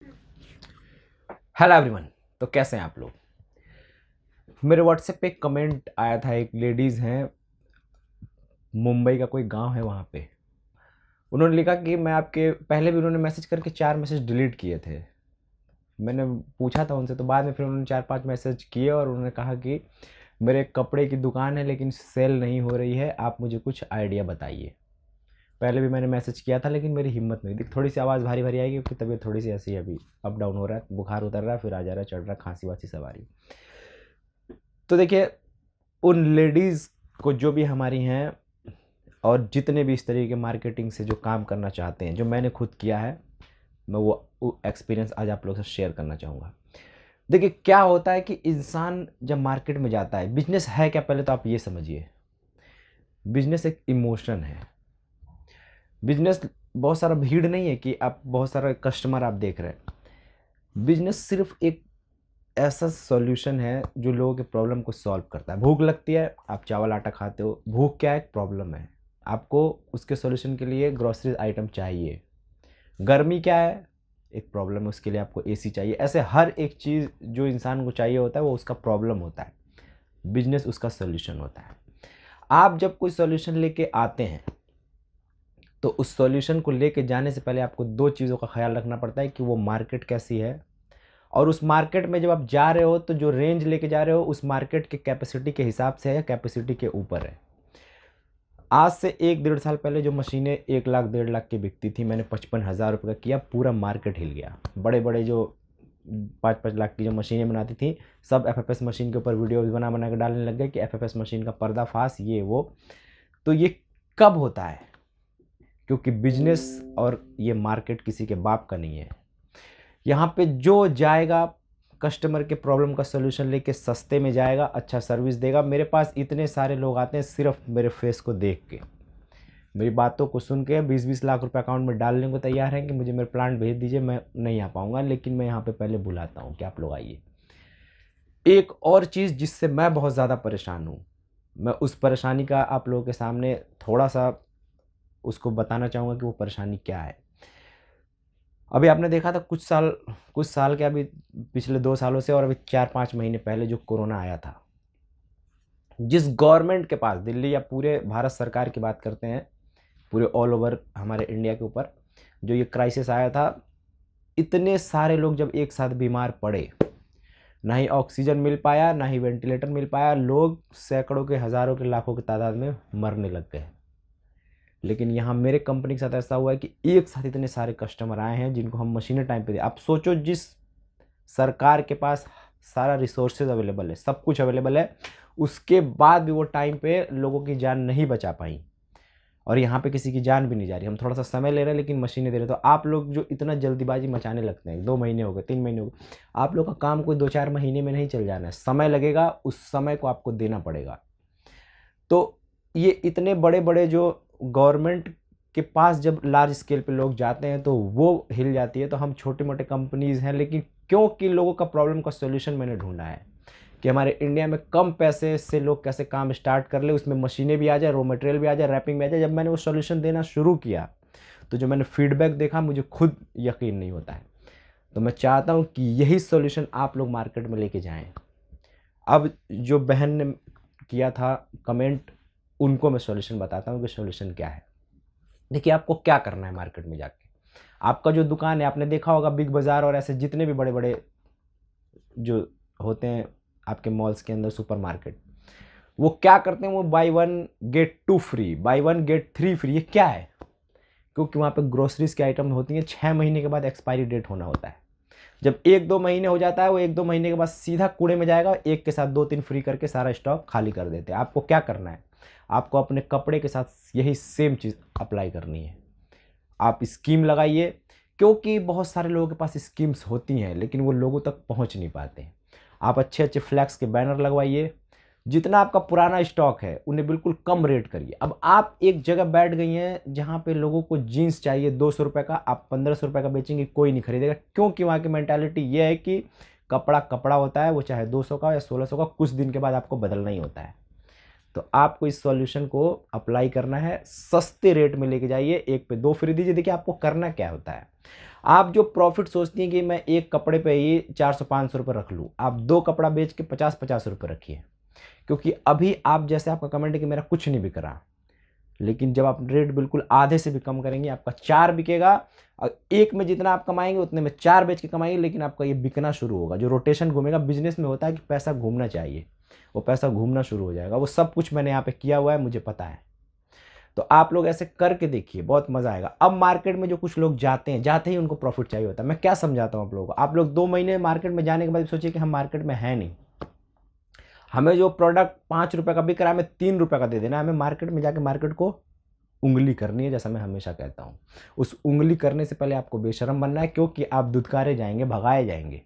Hello everyone. तो कैसे हैं आप लोग। मेरे व्हाट्सएप पे एक कमेंट आया था, एक लेडीज़ हैं, मुंबई का कोई गांव है वहाँ पे। उन्होंने लिखा कि मैं आपके पहले भी उन्होंने मैसेज करके 4 मैसेज डिलीट किए थे। मैंने पूछा था उनसे, तो बाद में फिर उन्होंने 4-5 मैसेज किए और उन्होंने कहा कि मेरे एक कपड़े की दुकान है लेकिन सेल नहीं हो रही है, आप मुझे कुछ आइडिया बताइए। पहले भी मैंने मैसेज किया था लेकिन मेरी हिम्मत नहीं थी। थोड़ी सी आवाज़ भारी भारी आएगी क्योंकि तबीयत थोड़ी सी ऐसी है, अभी अप डाउन हो रहा है, बुखार उतर रहा है फिर आ जा रहा है, चढ़ रहा है, खांसी वासी सब आ रही है। तो देखिए, उन लेडीज़ को जो भी हमारी हैं और जितने भी इस तरीके के मार्केटिंग से जो काम करना चाहते हैं, जो मैंने खुद किया है, मैं वो एक्सपीरियंस आज आप लोगों से शेयर करना चाहूँगा। देखिए क्या होता है कि इंसान जब मार्केट में जाता है, बिजनेस है क्या, पहले तो आप ये समझिए। बिजनेस एक इमोशन है। बिजनेस बहुत सारा भीड़ नहीं है कि आप बहुत सारा कस्टमर आप देख रहे हैं। बिजनेस सिर्फ एक ऐसा सॉल्यूशन है जो लोगों के प्रॉब्लम को सॉल्व करता है। भूख लगती है, आप चावल आटा खाते हो, भूख क्या है, एक प्रॉब्लम है। आपको उसके सॉल्यूशन के लिए ग्रोसरीज आइटम चाहिए। गर्मी क्या है, एक प्रॉब्लम है, उसके लिए आपको एसी चाहिए। ऐसे हर एक चीज़ जो इंसान को चाहिए होता है वो उसका प्रॉब्लम होता है। बिजनेस उसका सॉल्यूशन होता है। आप जब कोई सॉल्यूशन लेके आते हैं तो उस सॉल्यूशन को लेके जाने से पहले आपको दो चीज़ों का ख्याल रखना पड़ता है कि वो मार्केट कैसी है, और उस मार्केट में जब आप जा रहे हो तो जो रेंज लेके जा रहे हो उस मार्केट के कैपेसिटी के हिसाब से है या कैपेसिटी के ऊपर है। आज से 1-1.5 साल पहले जो मशीनें 1 लाख 1.5 लाख की बिकती थी, मैंने 55,000 रुपये का किया, पूरा मार्केट हिल गया। बड़े बड़े जो 5-5 लाख की जो मशीनें बनाती थी, सब एफएफएस मशीन के ऊपर वीडियो बना बना के डालने लग गए कि एफएफएस मशीन का पर्दाफाश, ये वो। तो ये कब होता है? क्योंकि बिजनेस और ये मार्केट किसी के बाप का नहीं है। यहाँ पे जो जाएगा कस्टमर के प्रॉब्लम का सलूशन लेके सस्ते में जाएगा, अच्छा सर्विस देगा। मेरे पास इतने सारे लोग आते हैं सिर्फ मेरे फेस को देख के, मेरी बातों को सुन के 20-20 लाख रुपए अकाउंट में डालने को तैयार हैं कि मुझे मेरे प्लांट भेज दीजिए, मैं नहीं आ पाऊँगा लेकिन मैं यहाँ पे पहले बुलाता हूँ कि आप लोग आइए। एक और चीज़ जिससे मैं बहुत ज़्यादा परेशान हूँ, मैं उस परेशानी का आप लोगों के सामने थोड़ा सा उसको बताना चाहूँगा कि वो परेशानी क्या है। अभी आपने देखा था कुछ साल क्या, अभी पिछले 2 सालों से और अभी 4-5 महीने पहले जो कोरोना आया था, जिस गवर्नमेंट के पास, दिल्ली या पूरे भारत सरकार की बात करते हैं, पूरे ऑल ओवर हमारे इंडिया के ऊपर जो ये क्राइसिस आया था, इतने सारे लोग जब एक साथ बीमार पड़े, ना ही ऑक्सीजन मिल पाया ना ही वेंटिलेटर मिल पाया, लोग सैकड़ों के, हज़ारों के, लाखों की तादाद में मरने लग गए। लेकिन यहाँ मेरे कंपनी के साथ ऐसा हुआ है कि एक साथ इतने सारे कस्टमर आए हैं जिनको हम मशीनें टाइम पे दे। आप सोचो, जिस सरकार के पास सारा रिसोर्सेज अवेलेबल है, सब कुछ अवेलेबल है, उसके बाद भी वो टाइम पे लोगों की जान नहीं बचा पाई। और यहाँ पे किसी की जान भी नहीं जा रही, हम थोड़ा सा समय ले रहे हैं लेकिन मशीनें दे रहे हैं। तो आप लोग जो इतना जल्दीबाजी मचाने लगते हैं, 2 महीने हो गए, 3 महीने हो गए, आप लोग का काम कोई 2-4 महीने में नहीं चल जाना है, समय लगेगा, उस समय को आपको देना पड़ेगा। तो ये इतने बड़े बड़े जो गवर्नमेंट के पास जब लार्ज स्केल पे लोग जाते हैं तो वो हिल जाती है। तो हम छोटे मोटे कंपनीज़ हैं, लेकिन क्योंकि लोगों का प्रॉब्लम का सॉल्यूशन मैंने ढूंढा है कि हमारे इंडिया में कम पैसे से लोग कैसे काम स्टार्ट कर ले, उसमें मशीनें भी आ जाए, रॉ मटेरियल भी आ जाए, रैपिंग भी आ जाए। जब मैंने वो सॉल्यूशन देना शुरू किया तो जो मैंने फीडबैक देखा, मुझे खुद यकीन नहीं होता है। तो मैं चाहता हूँ कि यही सॉल्यूशन आप लोग मार्केट में लेके जाएं। अब जो बहन ने किया था कमेंट, उनको मैं सॉल्यूशन बताता हूँ कि सॉल्यूशन क्या है। देखिए, आपको क्या करना है मार्केट में जाके, आपका जो दुकान है, आपने देखा होगा बिग बाज़ार और ऐसे जितने भी बड़े बड़े जो होते हैं आपके मॉल्स के अंदर, सुपर मार्केट, वो क्या करते हैं, वो buy one get two free, buy one get three free. ये क्या है? क्योंकि वहाँ पे ग्रोसरीज की आइटम होती हैं, 6 महीने के बाद एक्सपायरी डेट होना होता है। जब 1-2 महीने हो जाता है, वो 1-2 महीने के बाद सीधा कूड़े में जाएगा, एक के साथ 2-3 फ्री करके सारा स्टॉक खाली कर देते हैं। आपको क्या करना है, आपको अपने कपड़े के साथ यही सेम चीज़ अप्लाई करनी है। आप स्कीम लगाइए, क्योंकि बहुत सारे लोगों के पास स्कीम्स होती हैं लेकिन वो लोगों तक पहुंच नहीं पाते हैं। आप अच्छे अच्छे फ्लैक्स के बैनर लगवाइए, जितना आपका पुराना स्टॉक है उन्हें बिल्कुल कम रेट करिए। अब आप एक जगह बैठ गई हैं जहाँ पे लोगों को जीन्स चाहिए 200 रुपये का, आप 1500 रुपये का बेचेंगे, कोई नहीं खरीदेगा, क्योंकि वहाँ की मैंटालिटी ये है कि कपड़ा कपड़ा होता है, वो चाहे 200 का या 1600 का, कुछ दिन के बाद आपको बदलना ही होता है। तो आपको इस सॉल्यूशन को अप्लाई करना है, सस्ते रेट में लेके जाइए, एक पे दो फ्री दीजिए। देखिए आपको करना क्या होता है, आप जो प्रॉफिट सोचती हैं कि मैं एक कपड़े पे ही 400-500 रुपये रख लूँ, आप 2 कपड़ा बेच के 50-50 रुपये रखिए। क्योंकि अभी आप जैसे आपका कमेंट है कि मेरा कुछ नहीं बिक रहा, लेकिन जब आप रेट बिल्कुल आधे से भी कम करेंगे, आपका 4 बिकेगा और एक में जितना आप कमाएंगे उतने में 4 बेच के कमाएंगे, लेकिन आपका ये बिकना शुरू होगा। जो रोटेशन घूमेगा बिजनेस में होता है कि पैसा घूमना चाहिए, वो पैसा घूमना शुरू हो जाएगा। वो सब कुछ मैंने यहाँ पे किया हुआ है, मुझे पता है। तो आप लोग ऐसे करके देखिए, बहुत मजा आएगा। अब मार्केट में जो कुछ लोग जाते हैं, जाते ही उनको प्रॉफिट चाहिए होता है। मैं क्या समझाता हूँ आप लोगों को, आप लोग 2 महीने मार्केट में जाने के बाद सोचिए कि हम मार्केट में है नहीं, हमें जो प्रोडक्ट 5 रुपये का बिक रहा है हमें 3 रुपये का दे देना है। हमें मार्केट में जाके मार्केट को उंगली करनी है, जैसा मैं हमेशा कहता हूँ। उस उंगली करने से पहले आपको बेशरम बनना है, क्योंकि आप दुत्कारे जाएंगे, भगाए जाएंगे।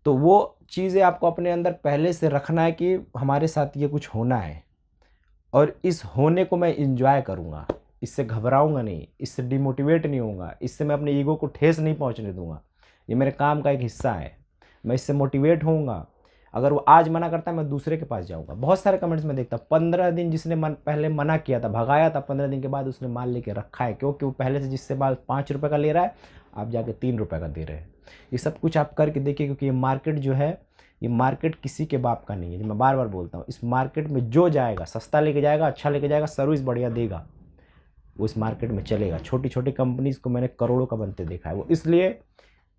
तो वो चीज़ें आपको अपने अंदर पहले से रखना है कि हमारे साथ ये कुछ होना है, और इस होने को मैं इंजॉय करूँगा, इससे घबराऊंगा नहीं, इससे डिमोटिवेट नहीं होऊंगा, इससे मैं अपने ईगो को ठेस नहीं पहुँचने दूंगा। ये मेरे काम का एक हिस्सा है, मैं इससे मोटिवेट होऊंगा। अगर वो आज मना करता है, मैं दूसरे के पास जाऊंगा। बहुत सारे कमेंट्स में देखता, 15 दिन जिसने पहले मना किया था, भगाया था, 15 दिन के बाद उसने माल लेके रखा है, क्योंकि वो पहले से जिससे माल 5 रुपये का ले रहा है, आप जाके 3 रुपये का दे रहे हैं। ये सब कुछ आप करके देखिए, क्योंकि ये मार्केट जो है, ये मार्केट किसी के बाप का नहीं है। जो मैं बार बार बोलता हूँ, इस मार्केट में जो जाएगा, सस्ता लेके जाएगा, अच्छा लेके जाएगा, सर्विस बढ़िया देगा, वो इस मार्केट में चलेगा। छोटी छोटी कंपनीज को मैंने करोड़ों का बनते देखा है। वो इसलिए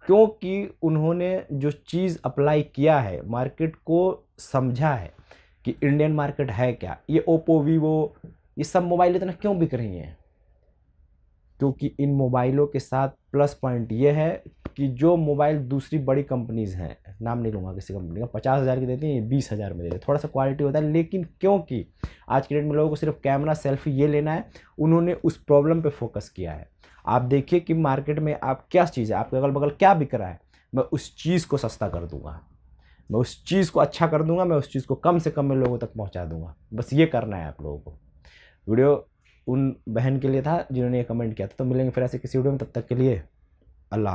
क्योंकि उन्होंने जो चीज़ अप्लाई किया है, मार्केट को समझा है कि इंडियन मार्केट है क्या। ये ओप्पो, वीवो, ये सब मोबाइल इतना क्यों बिक रही हैं? क्योंकि इन मोबाइलों के साथ प्लस पॉइंट ये है कि जो मोबाइल दूसरी बड़ी कंपनीज हैं, नाम नहीं लूँगा किसी कंपनी का, 50,000 की देती हैं, ये 20,000 में देते हैं। थोड़ा सा क्वालिटी होता है, लेकिन क्योंकि आज के डेट में लोगों को सिर्फ कैमरा, सेल्फी ये लेना है, उन्होंने उस प्रॉब्लम पे फोकस किया है। आप देखिए कि मार्केट में आप क्या चीज़ है, आपके अगल बगल क्या बिक रहा है, मैं उस चीज़ को सस्ता कर दूंगा, मैं उस चीज़ को अच्छा कर दूंगा, मैं उस चीज़ को कम से कम में लोगों तक पहुंचा दूंगा। बस ये करना है आप लोगों को। वीडियो उन बहन के लिए था जिन्होंने ये कमेंट किया था। तो मिलेंगे फिर ऐसे किसी वीडियो में, तब तक के लिए अल्लाह हाफ़िज़।